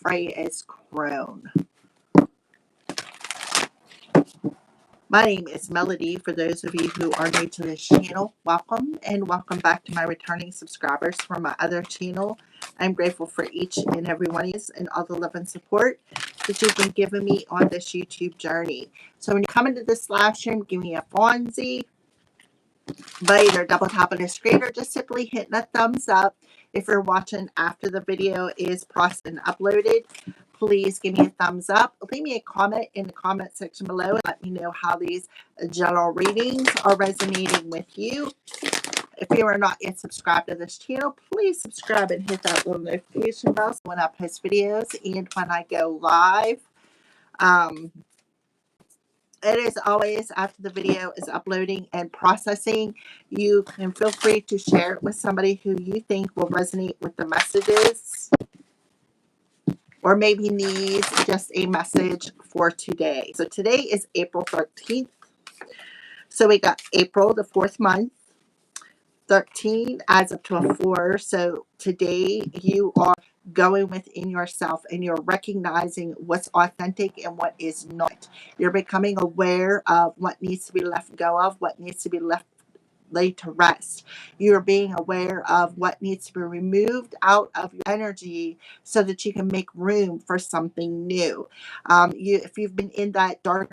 Frey is Crone. My name is Melody. For those of you who are new to this channel, welcome, and welcome back to my returning subscribers from my other channel. I'm grateful for each and every one of you and all the love and support that you've been giving me on this YouTube journey. So when you come into this live stream, give me a Fonzie by either double tapping the screen or just simply hitting a thumbs up. If you're watching after the video is processed and uploaded, please give me a thumbs up. Leave me a comment in the comment section below and let me know how these general readings are resonating with you. If you are not yet subscribed to this channel, please subscribe and hit that little notification bell when I post videos and when I go live. It is always after the video is uploading and processing. You can feel free to share it with somebody who you think will resonate with the messages or maybe needs just a message for today. So today is April 13th. So we got April, the 4th month. 13 adds up to a 4. So today you are going within yourself and you're recognizing what's authentic and what is not. You're becoming aware of what needs to be let go of, what needs to be laid to rest. You're being aware of what needs to be removed out of your energy so that you can make room for something new. If you've been in that dark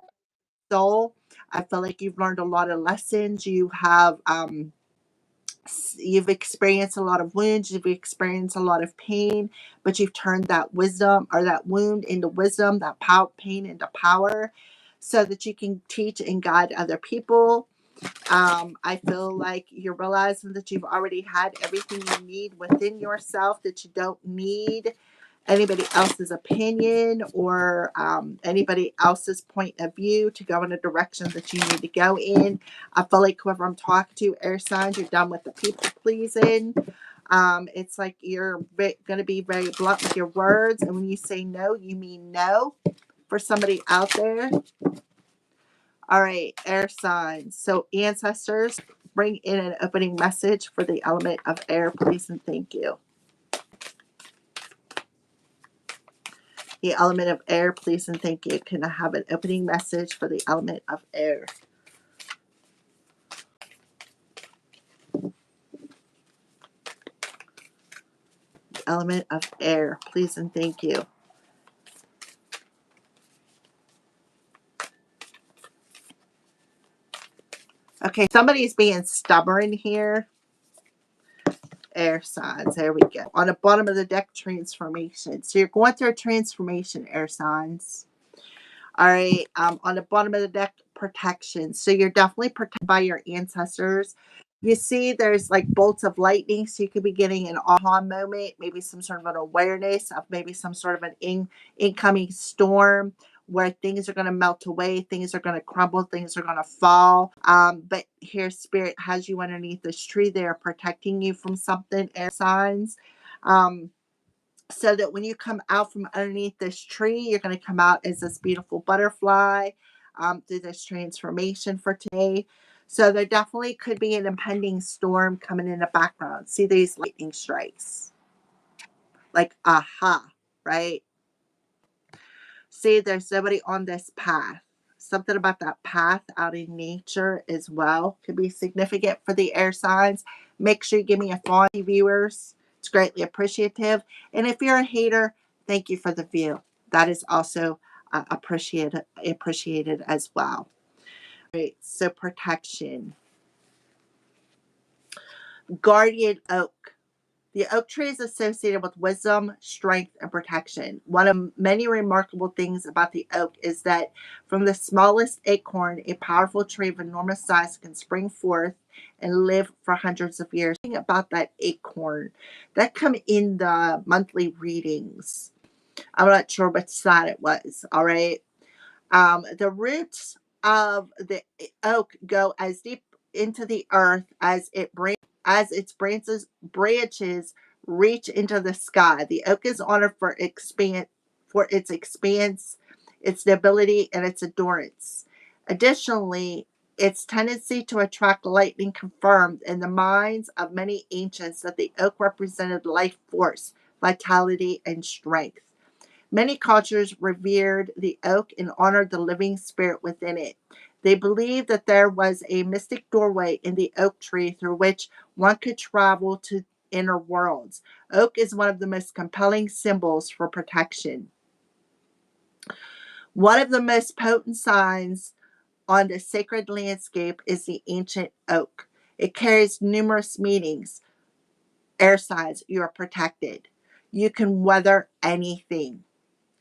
soul, I feel like you've learned a lot of lessons. You've experienced a lot of wounds, you've experienced a lot of pain, but you've turned that wisdom or that wound into wisdom, that pain into power, so that you can teach and guide other people. I feel like you're realizing that you've already had everything you need within yourself, that you don't need anybody else's opinion or anybody else's point of view to go in a direction that you need to go in. I feel like whoever I'm talking to, air signs, you're done with the people pleasing. It's like you're going to be very blunt with your words, and when you say no, you mean no for somebody out there. All right, air signs. So ancestors, bring in an opening message for the element of air, please, and thank you. The element of air, please and thank you. Can I have an opening message for the element of air? The element of air, please and thank you. Okay, somebody's being stubborn here. Air signs. There we go. On the bottom of the deck, transformation. So you're going through a transformation, air signs. All right. On the bottom of the deck, protection. So you're definitely protected by your ancestors. You see there's like bolts of lightning. So you could be getting an aha moment, maybe some sort of an awareness of maybe some sort of an incoming storm where things are going to melt away, things are going to crumble, things are going to fall. But here Spirit has you underneath this tree. They're protecting you from something, air signs. So that when you come out from underneath this tree, you're going to come out as this beautiful butterfly through this transformation for today. So there definitely could be an impending storm coming in the background. See these lightning strikes? Like, aha, right? See, there's somebody on this path. Something about that path out in nature as well could be significant for the air signs. Make sure you give me a follow, viewers. It's greatly appreciative. And if you're a hater, thank you for the view. That is also appreciated as well. Right, so protection. Guardian oak. The oak tree is associated with wisdom, strength, and protection. One of many remarkable things about the oak is that from the smallest acorn, a powerful tree of enormous size can spring forth and live for hundreds of years. Think about that acorn. That come in the monthly readings. I'm not sure which side it was, all right? The roots of the oak go as deep into the earth as its branches reach into the sky. The oak is honored for its expanse, its stability, and its endurance. Additionally, its tendency to attract lightning confirmed in the minds of many ancients that the oak represented life force, vitality, and strength. Many cultures revered the oak and honored the living spirit within it. They believed that there was a mystic doorway in the oak tree through which one could travel to inner worlds. Oak is one of the most compelling symbols for protection. One of the most potent signs on the sacred landscape is the ancient oak. It carries numerous meanings. Air signs, you are protected. You can weather anything.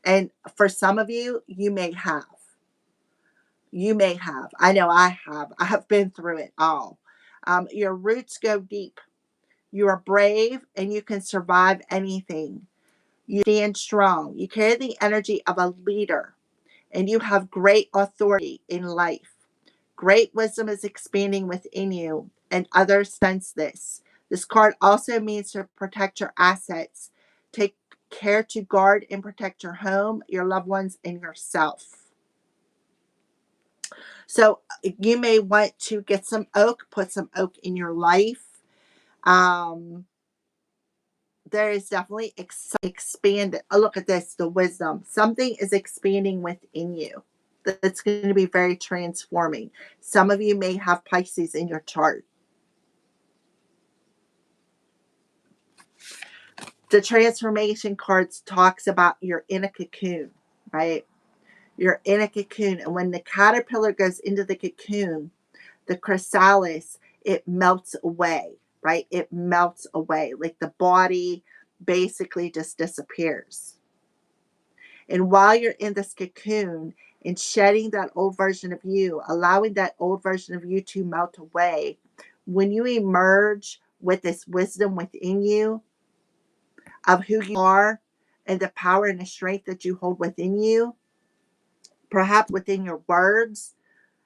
And for some of you, you may have. You may have. I know I have. I have been through it all. Your roots go deep. You are brave and you can survive anything. You stand strong. You carry the energy of a leader and you have great authority in life. Great wisdom is expanding within you, and others sense this. This card also means to protect your assets. Take care to guard and protect your home, your loved ones, and yourself. So you may want to get some oak, put some oak in your life. Um, there is definitely expanded. Oh, look at this, the wisdom. Something is expanding within you. That's going to be very transforming. Some of you may have Pisces in your chart. The transformation cards talks about you're in a cocoon, right? You're in a cocoon. And when the caterpillar goes into the cocoon, the chrysalis, it melts away, right? It melts away. Like the body basically just disappears. And while you're in this cocoon and shedding that old version of you, allowing that old version of you to melt away, when you emerge with this wisdom within you of who you are and the power and the strength that you hold within you, perhaps within your words,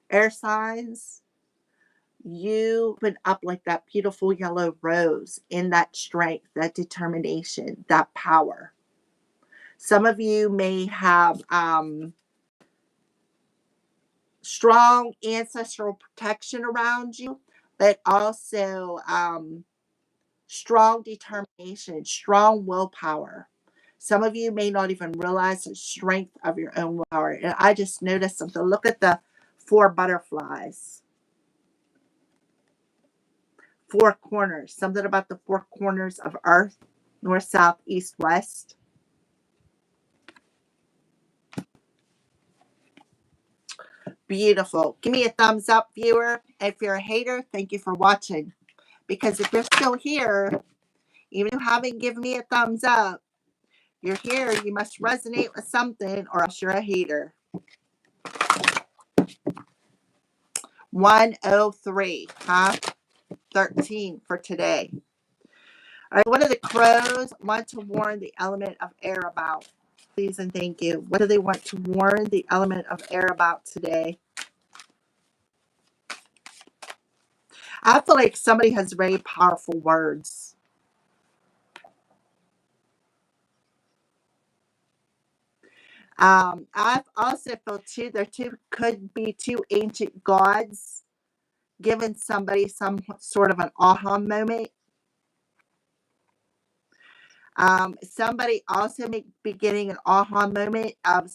air signs, you open up like that beautiful yellow rose in that strength, that determination, that power. Some of you may have strong ancestral protection around you, but also strong determination, strong willpower. Some of you may not even realize the strength of your own willpower. And I just noticed something. Look at the 4 butterflies. 4 corners. Something about the 4 corners of Earth, north, south, east, west. Beautiful. Give me a thumbs up, viewer. If you're a hater, thank you for watching. Because if you're still here, even if you haven't given me a thumbs up, you're here, you must resonate with something or else you're a hater. 103, huh? 13 for today. All right, what do the crows want to warn the element of air about? Please and thank you. What do they want to warn the element of air about today? I feel like somebody has very powerful words. I've also felt too, there too could be 2 ancient gods giving somebody some sort of an aha moment. Somebody also may be getting an aha moment of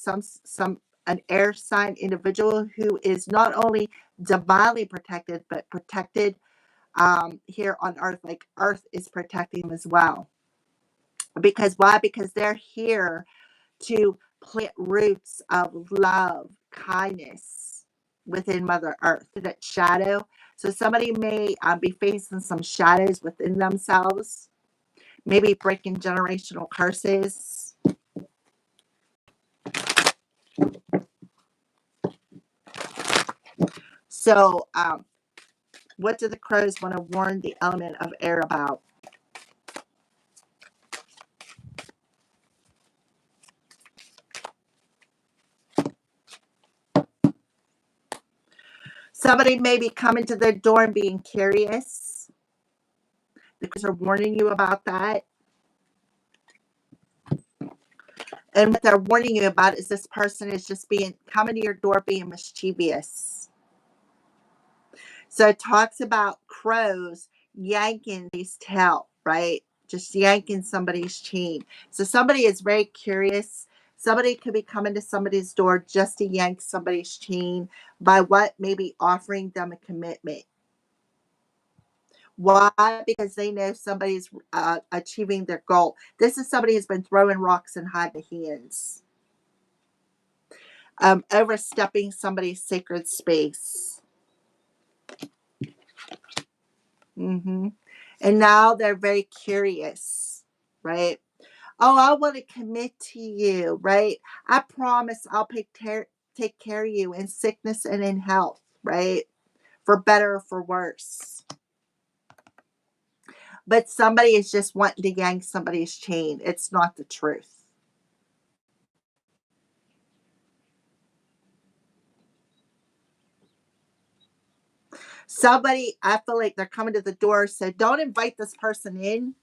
an air sign individual who is not only divinely protected, but protected here on Earth, like Earth is protecting them as well. Because why? Because they're here to plant roots of love, kindness within Mother Earth, that shadow. So somebody may be facing some shadows within themselves, maybe breaking generational curses. So, what do the crows want to warn the element of air about? Somebody may be coming to their door and being curious. The crows are warning you about that. And what they're warning you about is this person is just coming to your door being mischievous. So it talks about crows yanking his tail, right? Just yanking somebody's chain. So somebody is very curious. Somebody could be coming to somebody's door just to yank somebody's chain by what? Maybe offering them a commitment. Why? Because they know somebody's achieving their goal. This is somebody who's been throwing rocks and hiding hands, overstepping somebody's sacred space. And now they're very curious, right? Oh, I want to commit to you, right? I promise I'll take care of you in sickness and in health, right? For better or for worse. But somebody is just wanting to yank somebody's chain. It's not the truth. Somebody, I feel like they're coming to the door, so don't invite this person in.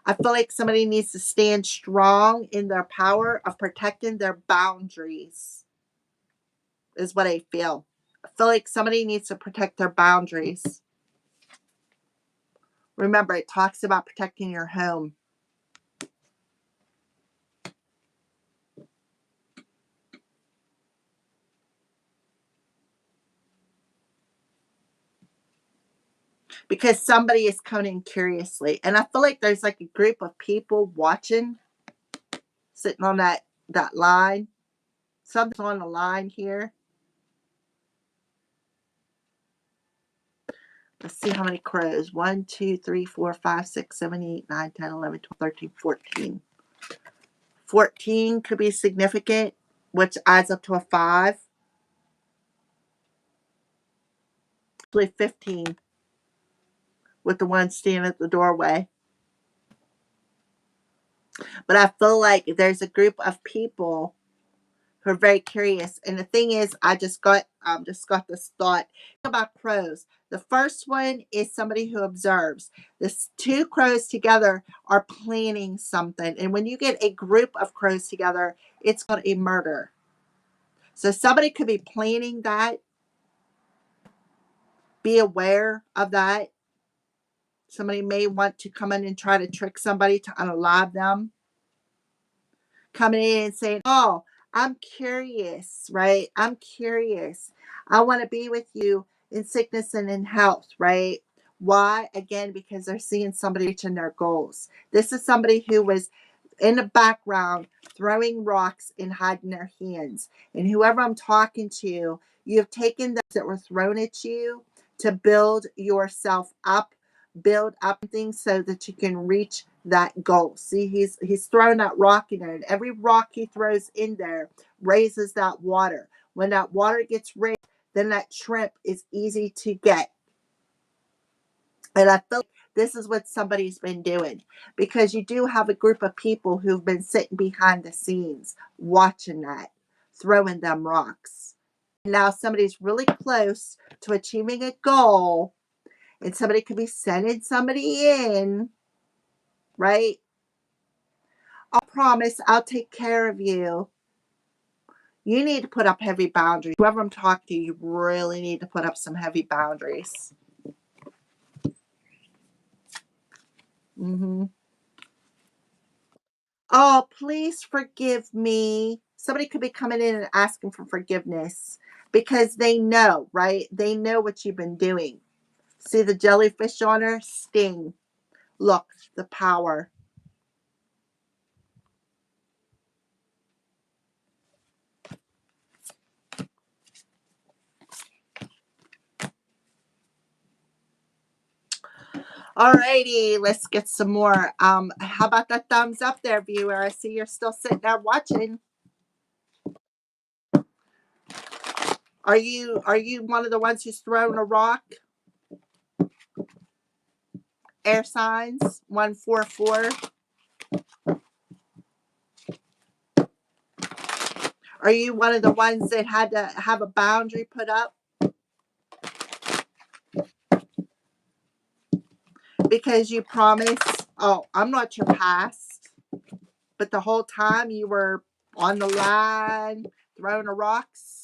I feel like somebody needs to stand strong in their power of protecting their boundaries, is what I feel. I feel like somebody needs to protect their boundaries. Remember, it talks about protecting your home. Because somebody is coming curiously. And I feel like there's like a group of people watching, sitting on that line. Something's on the line here. Let's see how many crows. 1, 2, 3, 4, 5, 6, 7, 8, 9, 10, 11, 12, 13, 14. 14 could be significant, which adds up to a 5. Actually 15 with the one standing at the doorway. But I feel like there's a group of people who are very curious. And the thing is, I just got this thought about crows. The first one is somebody who observes. This two crows together are planning something. And when you get a group of crows together, it's called a murder. So somebody could be planning that. Be aware of that. Somebody may want to come in and try to trick somebody to unalive them. Coming in and saying, oh, I'm curious, right? I'm curious. I want to be with you in sickness and in health, right? Why? Again, because they're seeing somebody reaching their goals. This is somebody who was in the background throwing rocks and hiding their hands. And whoever I'm talking to, you have taken those that were thrown at you to build yourself up, build up things so that you can reach that goal. See, he's throwing that rock in there, and every rock he throws in there raises that water. When that water gets raised, then that shrimp is easy to get. And I feel like this is what somebody's been doing, because you do have a group of people who've been sitting behind the scenes watching that, throwing them rocks. Now somebody's really close to achieving a goal, and somebody could be sending somebody in, right? I'll promise I'll take care of you. You need to put up heavy boundaries. Whoever I'm talking to, you really need to put up some heavy boundaries. Oh, please forgive me. Somebody could be coming in and asking for forgiveness because they know, right? They know what you've been doing. See the jellyfish on her? Sting. Look, the power. Alrighty, let's get some more. How about that thumbs up there, viewer? I see you're still sitting there watching. Are you one of the ones who's thrown a rock? Air signs 144. Are you one of the ones that had to have a boundary put up? Because you promised, oh, I'm not your past, but the whole time you were on the line, throwing the rocks.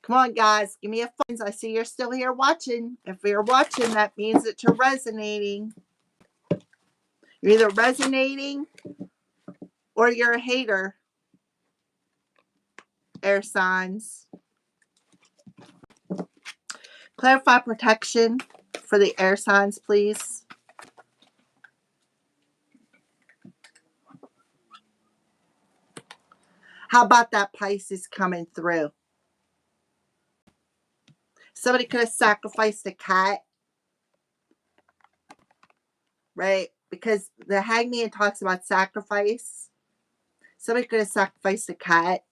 Come on, guys. Give me a phone. I see you're still here watching. If you're watching, that means that you're resonating. You're either resonating or you're a hater, air signs. Clarify protection for the air signs, please. How about that Pisces coming through? Somebody could have sacrificed a cat, right? Because the Hangman talks about sacrifice. Somebody could have sacrificed a cat.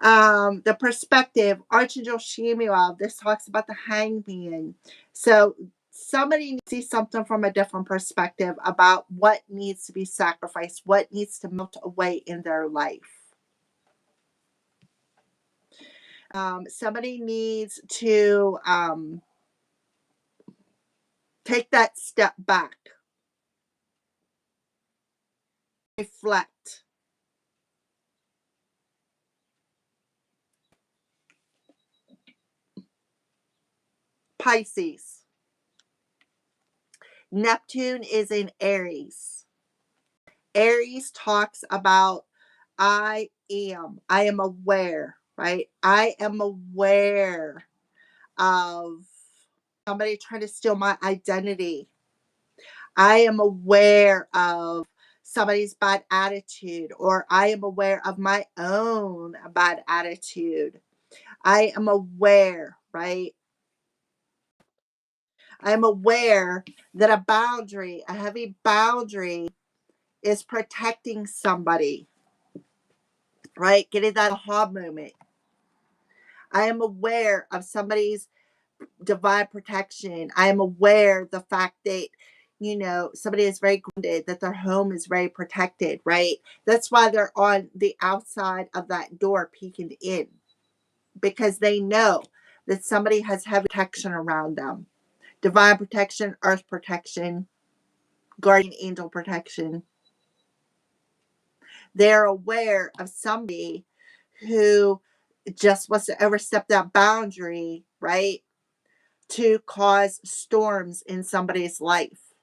The perspective, Archangel Shemuel, this talks about the Hangman. So somebody needs to see something from a different perspective about what needs to be sacrificed, what needs to melt away in their life. Somebody needs to take that step back, reflect. Pisces. Neptune is in Aries. Aries talks about I am aware, right? I am aware of somebody trying to steal my identity. I am aware of somebody's bad attitude, or I am aware of my own bad attitude. I am aware, right? I'm aware that a boundary, a heavy boundary, is protecting somebody, right? Getting that aha moment. I am aware of somebody's divine protection. I am aware the fact that, somebody is very grounded, that their home is very protected, right? That's why they're on the outside of that door peeking in, because they know that somebody has heavy protection around them. Divine protection, earth protection, guardian angel protection. They're aware of somebody who just wants to overstep that boundary, right? To cause storms in somebody's life.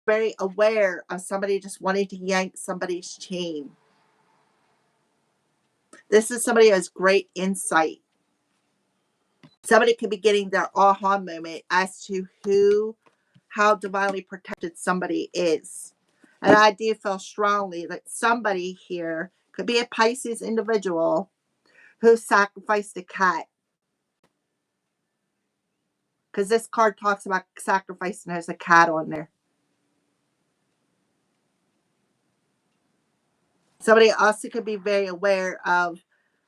Very aware of somebody just wanting to yank somebody's chain. This is somebody who has great insight. Somebody could be getting their aha moment as to how divinely protected somebody is. And I do feel strongly that somebody here could be a Pisces individual who sacrificed a cat. Because this card talks about sacrificing, there's a cat on there. Somebody also could be very aware of,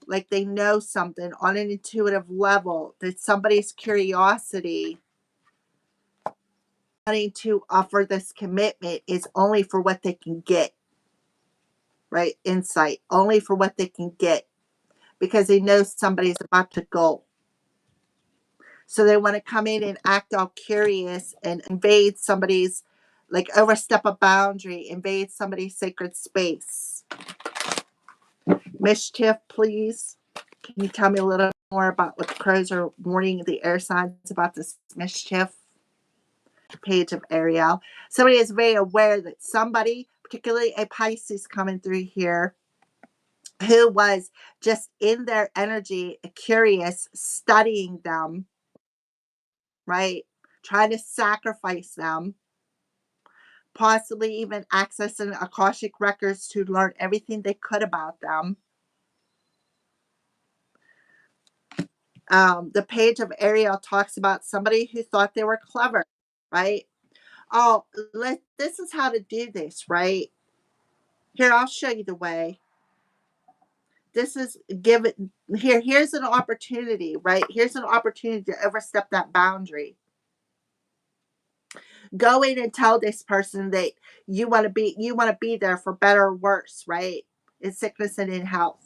like, they know something on an intuitive level, that somebody's curiosity wanting to offer this commitment is only for what they can get, right? Insight, only for what they can get, because they know somebody's about to go. So they want to come in and act all curious and invade somebody's, like, overstep a boundary, invade somebody's sacred space. Mischief, please. Can you tell me a little more about what the crows are warning the air signs about this mischief? Page of Ariel. Somebody is very aware that somebody, particularly a Pisces coming through here, who was just in their energy, curious, studying them, right? Trying to sacrifice them, possibly even accessing Akashic records to learn everything they could about them. The page of Ariel talks about somebody who thought they were clever, right? Oh, this is how to do this, right? Here, I'll show you the way. This is give it here. Here's an opportunity, right? Here's an opportunity to overstep that boundary. Go in and tell this person that you want to be there for better or worse, right? In sickness and in health.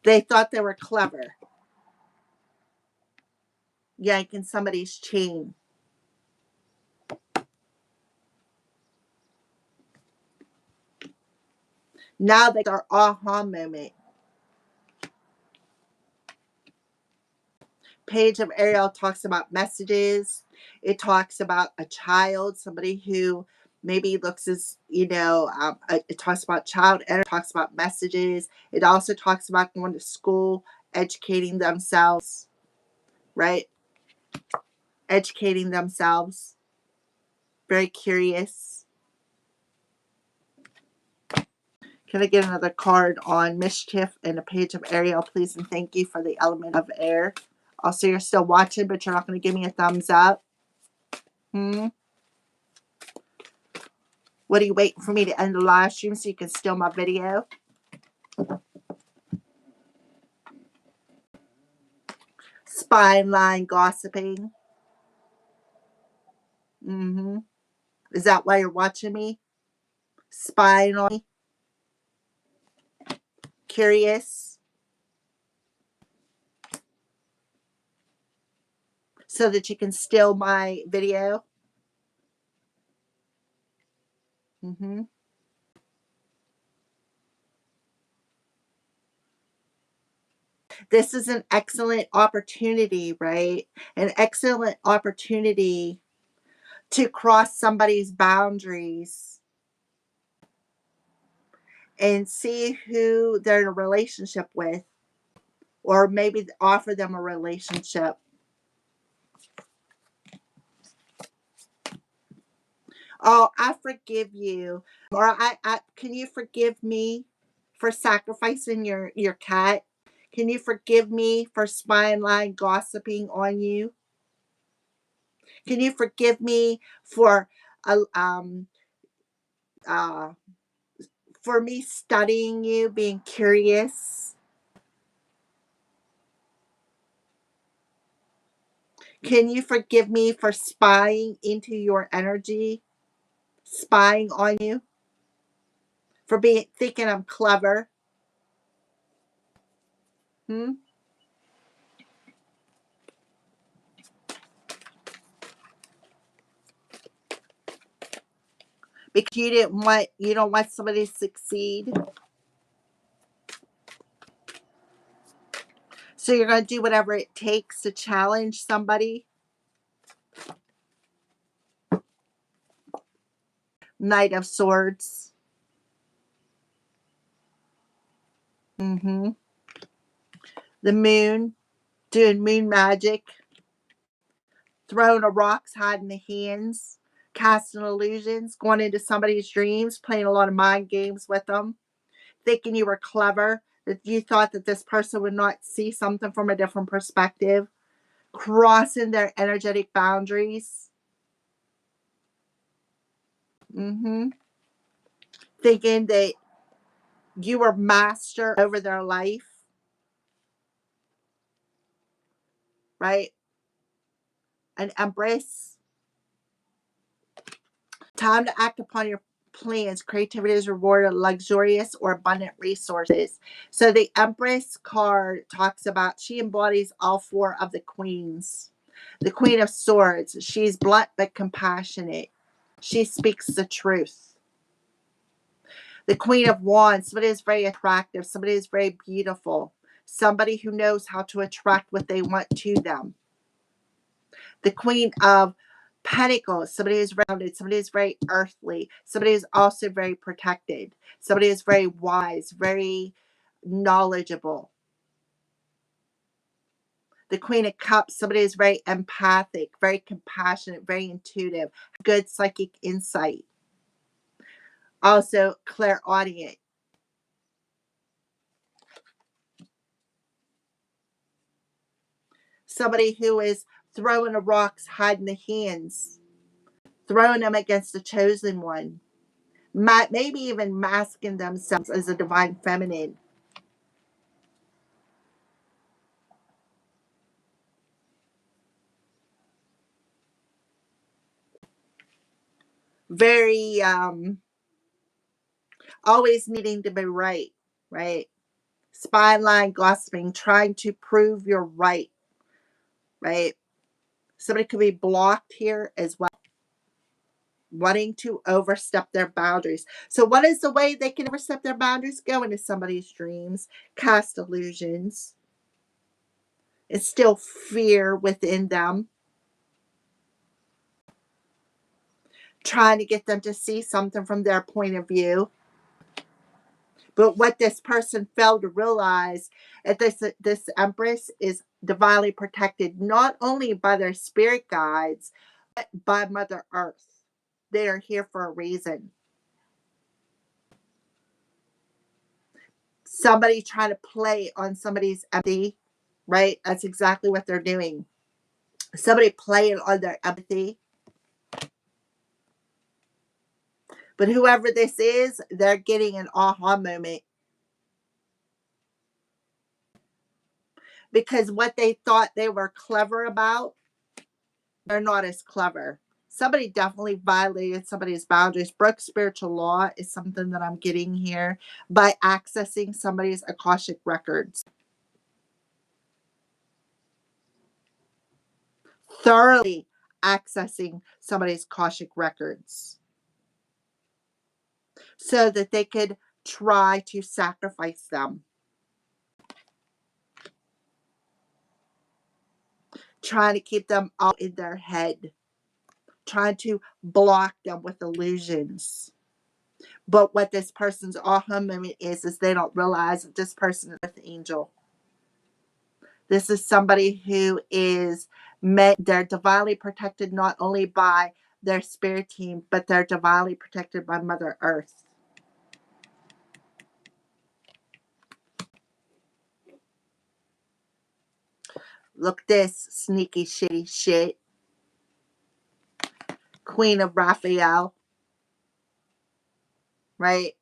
They thought they were clever. yanking somebody's chain. Now they are aha moment. Page of Ariel talks about messages. It talks about a child, somebody who maybe looks as, it talks about child energy, talks about messages. It also talks about going to school, educating themselves, right? Educating themselves. Very curious. Can I get another card on mischief and a page of Ariel, please? And thank you for the element of air. Also, you're still watching, but you're not going to give me a thumbs up. What are you waiting for me to end the live stream so you can steal my video? Spine line gossiping. Is that why you're watching me? Spying on me? Curious? So that you can steal my video? This is an excellent opportunity, right? An excellent opportunity to cross somebody's boundaries and see who they're in a relationship with, or maybe offer them a relationship. Oh, I forgive you. Or I can you forgive me for sacrificing your cat? Can you forgive me for spying, lying, gossiping on you? Can you forgive me for uh, um uh for me studying you, being curious? Can you forgive me for spying into your energy, spying on you, for being thinking I'm clever? Because you don't want somebody to succeed. So you're going to do whatever it takes to challenge somebody. Knight of Swords. The moon, doing moon magic. Throwing of rocks, hiding the hands. Casting illusions, going into somebody's dreams, playing a lot of mind games with them. Thinking you were clever, that you thought that this person would not see something from a different perspective. Crossing their energetic boundaries. Thinking that you were master over their life, right? An empress. Time to act upon your plans. Creativity is rewarded, luxurious or abundant resources. So the Empress card talks about, she embodies all four of the queens. The Queen of Swords, she's blunt but compassionate. She speaks the truth. The Queen of Wands, somebody is very attractive, somebody is very beautiful, somebody who knows how to attract what they want to them. The Queen of Pentacles, somebody who's rounded, somebody who's very earthly, somebody who's also very protected, somebody who's very wise, very knowledgeable. The Queen of Cups, somebody who's very empathic, very compassionate, very intuitive, good psychic insight. Also clairaudient. Somebody who is throwing the rocks, hiding the hands, throwing them against the chosen one. Maybe even masking themselves as a divine feminine. Very always needing to be right? Spine line gossiping, trying to prove you're right? Somebody could be blocked here as well, wanting to overstep their boundaries. So what is the way they can overstep their boundaries? Go into somebody's dreams, cast illusions, instill fear within them, trying to get them to see something from their point of view. But what this person failed to realize is this Empress is divinely protected not only by their spirit guides, but by Mother Earth. They are here for a reason. Somebody trying to play on somebody's empathy, right? That's exactly what they're doing. Somebody playing on their empathy. But whoever this is, they're getting an aha moment. Because what they thought they were clever about, they're not as clever. Somebody definitely violated somebody's boundaries. Broke spiritual law is something that I'm getting here by accessing somebody's Akashic records. Thoroughly accessing somebody's Akashic records so that they could try to sacrifice them. Trying to keep them all in their head. Trying to block them with illusions. But what this person's aha moment is they don't realize that this person is an angel. This is somebody who is they're divinely protected not only by their spirit team, but they're divinely protected by Mother Earth. Look this sneaky shitty shit. Queen of Raphael. Right?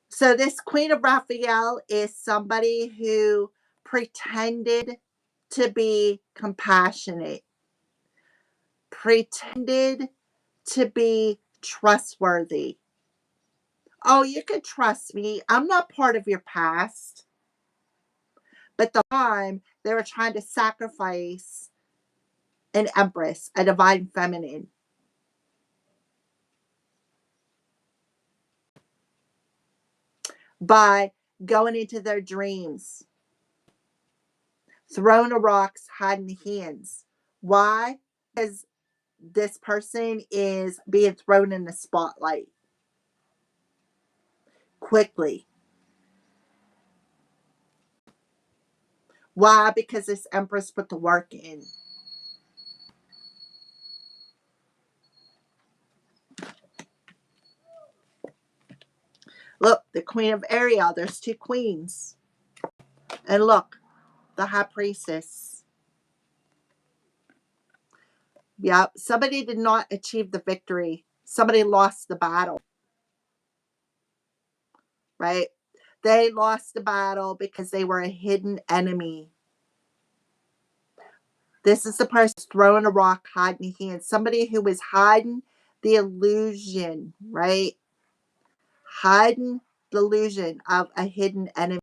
So this Queen of Raphael is somebody who pretended to be compassionate, pretended to be trustworthy. Oh, you could trust me. I'm not part of your past. But the time they were trying to sacrifice an empress, a divine feminine. By going into their dreams, throwing the rocks, hiding the hands. Why? Because this person is being thrown in the spotlight quickly. Why? Because this empress put the work in. Look, the Queen of Ariel, there's two queens. And look, the High Priestess. Yep, somebody did not achieve the victory. Somebody lost the battle. Right? They lost the battle because they were a hidden enemy. This is the person throwing a rock, hiding hands. Somebody who was hiding the illusion, right? Hiding the illusion of a hidden enemy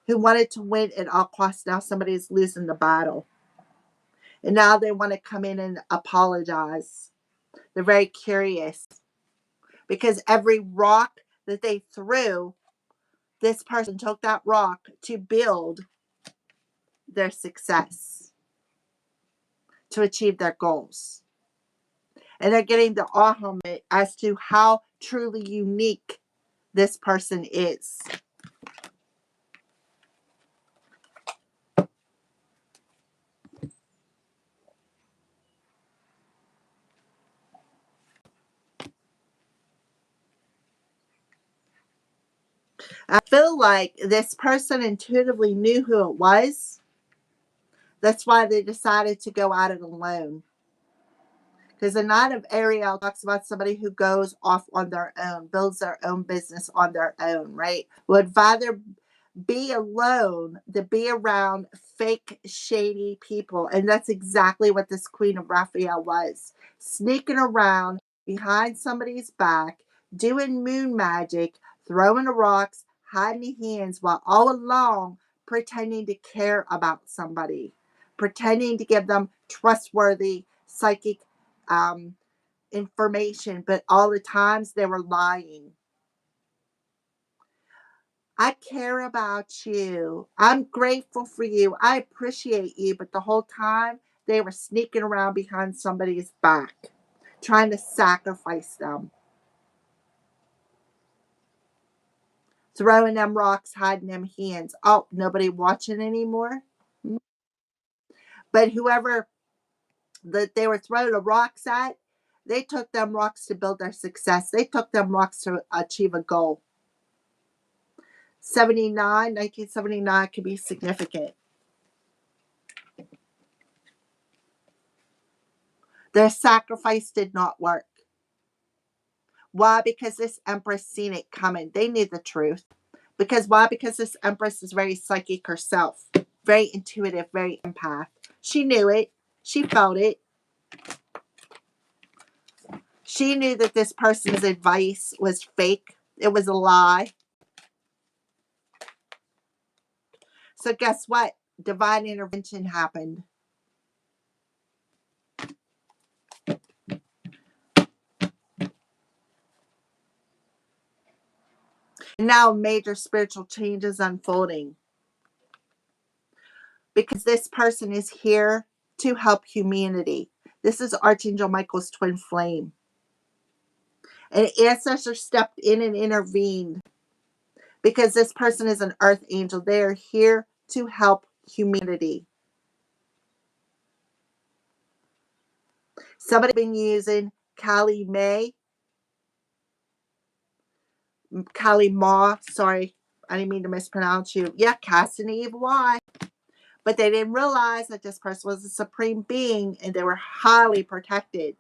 who wanted to win at all costs. Now somebody's losing the battle. And now they want to come in and apologize. They're very curious because every rock that they threw, this person took that rock to build their success, to achieve their goals. And they're getting the aha moment as to how truly unique this person is. I feel like this person intuitively knew who it was. That's why they decided to go at it alone. Because the Knight of Ariel talks about somebody who goes off on their own, builds their own business on their own, right? Would rather be alone than be around fake, shady people. And that's exactly what this Queen of Raphael was. Sneaking around behind somebody's back, doing moon magic, throwing the rocks, hiding the hands, while all along pretending to care about somebody. pretending to give them trustworthy psychic information, but all the times they were lying. I care about you. I'm grateful for you. I appreciate you. But the whole time they were sneaking around behind somebody's back, trying to sacrifice them, throwing them rocks, hiding them hands. Oh, nobody watching anymore? But whoever that they were throwing the rocks at, they took them rocks to build their success. They took them rocks to achieve a goal. 1979 could be significant. Their sacrifice did not work. Why? Because this empress seen it coming. They knew the truth. Because why? Because this empress is very psychic herself, very intuitive, very empath. She knew it. She felt it. She knew that this person's advice was fake. It was a lie. So guess what? Divine intervention happened. Now major spiritual change is unfolding. Because this person is here to help humanity. This is Archangel Michael's twin flame. An ancestor stepped in and intervened because this person is an earth angel. They are here to help humanity. Somebody been using Kali Ma, sorry, I didn't mean to mispronounce you. Yeah, casting evil eye. But they didn't realize that this person was a supreme being and they were highly protected.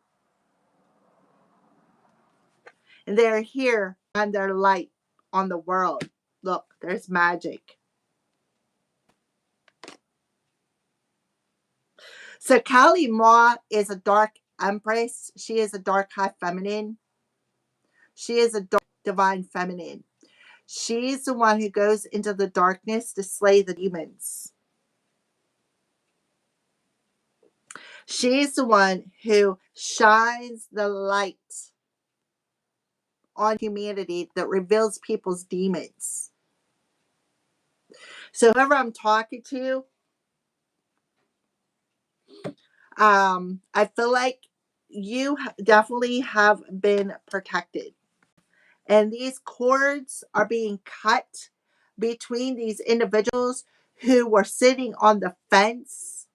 And they're here on their light on the world. Look, there's magic. So Kali Ma is a dark empress. She is a dark high feminine. She is a dark divine feminine. She's the one who goes into the darkness to slay the demons. She's the one who shines the light on humanity that reveals people's demons. So whoever I'm talking to, I feel like you definitely have been protected. And these cords are being cut between these individuals who were sitting on the fence,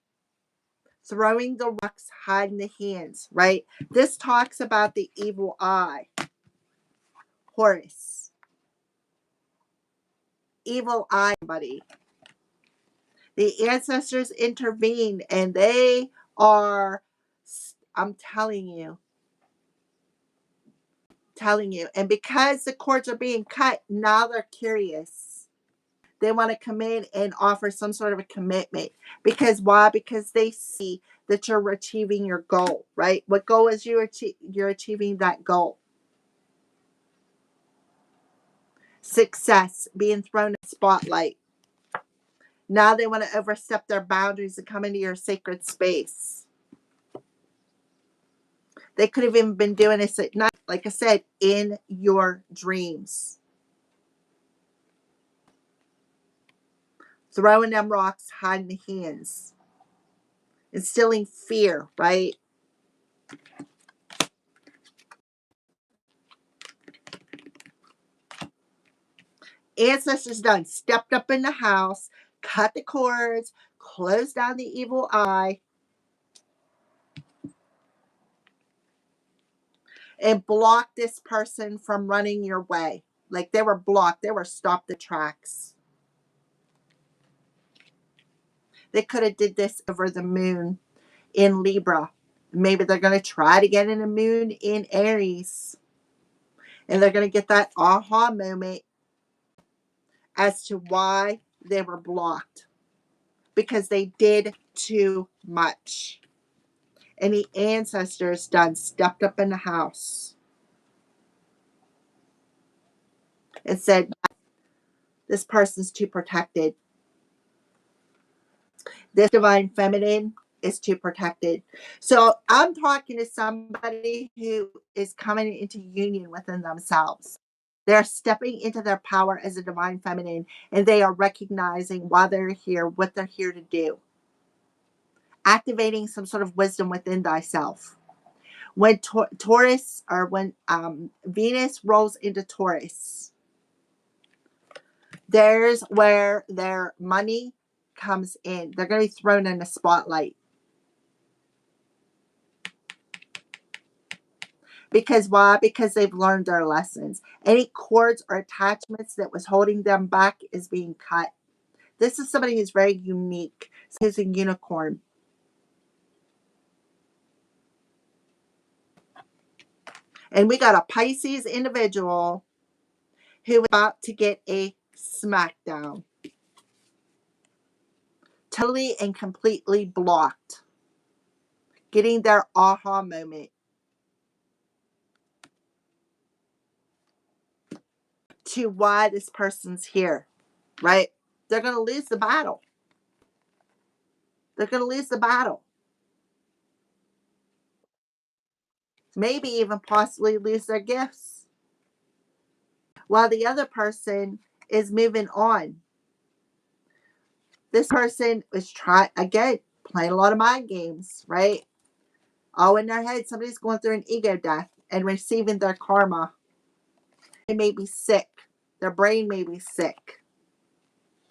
throwing the rocks, hiding the hands, right? This talks about the evil eye. Horus. Evil eye, buddy. The ancestors intervened and they are, I'm telling you. And because the cords are being cut, now they're curious. They want to come in and offer some sort of a commitment. Because why? Because they see that you're achieving your goal, right? What goal is you're achieving that goal? Success, being thrown in the spotlight. Now they want to overstep their boundaries and come into your sacred space. They could have even been doing this at night, like I said, in your dreams. Throwing them rocks, hiding the hands. Instilling fear, right? Ancestors done stepped up in the house, cut the cords, closed down the evil eye, and blocked this person from running your way. Like they were blocked, they were stopped the tracks. They could have did this over the moon in Libra. Maybe they're going to try to get in the moon in Aries. And they're going to get that aha moment as to why they were blocked. Because they did too much. And the ancestors done stepped up in the house and said, this person's too protected. This divine feminine is too protected. So I'm talking to somebody who is coming into union within themselves. They're stepping into their power as a divine feminine, and they are recognizing why they're here, what they're here to do. Activating some sort of wisdom within thyself. When Taurus, or when Venus rolls into Taurus, there's where their money comes in. They're going to be thrown in the spotlight. Because why? Because they've learned their lessons. Any cords or attachments that was holding them back is being cut. This is somebody who's very unique. Who's a unicorn. And we got a Pisces individual who is about to get a smackdown. Totally and completely blocked. Getting their aha moment. To why this person's here, right? They're going to lose the battle. They're going to lose the battle. Maybe even possibly lose their gifts. While the other person is moving on. This person is playing a lot of mind games, right? All in their head, somebody's going through an ego death and receiving their karma. They may be sick. Their brain may be sick,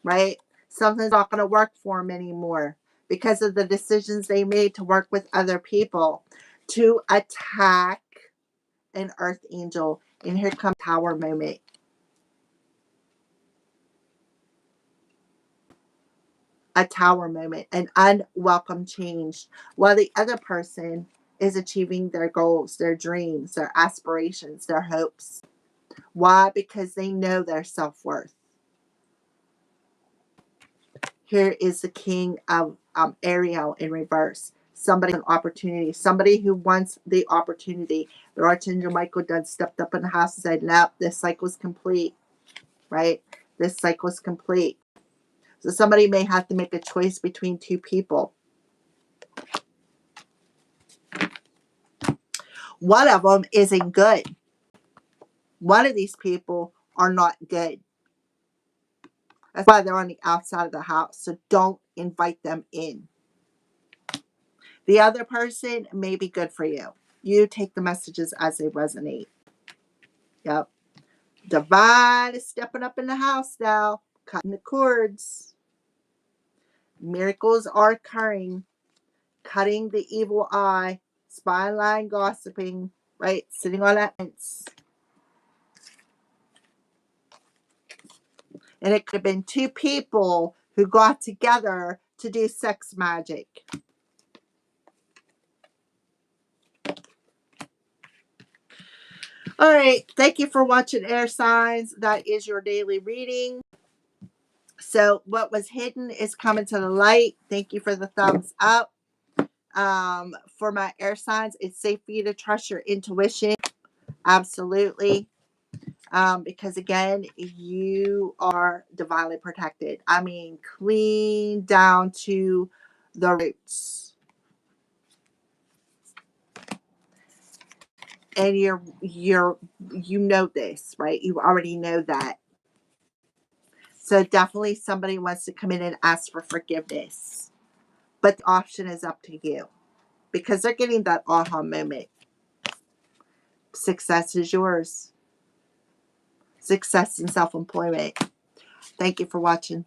right? Something's not going to work for them anymore because of the decisions they made to work with other people to attack an earth angel. And here comes Tower moment. A tower moment, an unwelcome change, while the other person is achieving their goals, their dreams, their aspirations, their hopes. Why? Because they know their self-worth. Here is the King of Ariel in reverse. Somebody, an opportunity, somebody who wants the opportunity. The Archangel Michael done stepped up in the house and said, nope, this cycle's complete, right? This cycle's complete. So somebody may have to make a choice between two people. One of them isn't good. One of these people are not good. That's why they're on the outside of the house. So don't invite them in. The other person may be good for you. You take the messages as they resonate. Yep. Divine is stepping up in the house now. Cutting the cords. Miracles are occurring. Cutting the evil eye. Spine line gossiping. Right? Sitting on that fence. And it could have been two people who got together to do sex magic. All right. Thank you for watching Air Signs. That is your daily reading. So what was hidden is coming to the light. Thank you for the thumbs up. For my air signs, it's safe for you to trust your intuition. Absolutely. Because again, you are divinely protected. I mean, clean down to the roots. And you know this, right? You already know that. So definitely somebody wants to come in and ask for forgiveness. But the option is up to you. Because they're getting that aha moment. Success is yours. Success in self-employment. Thank you for watching.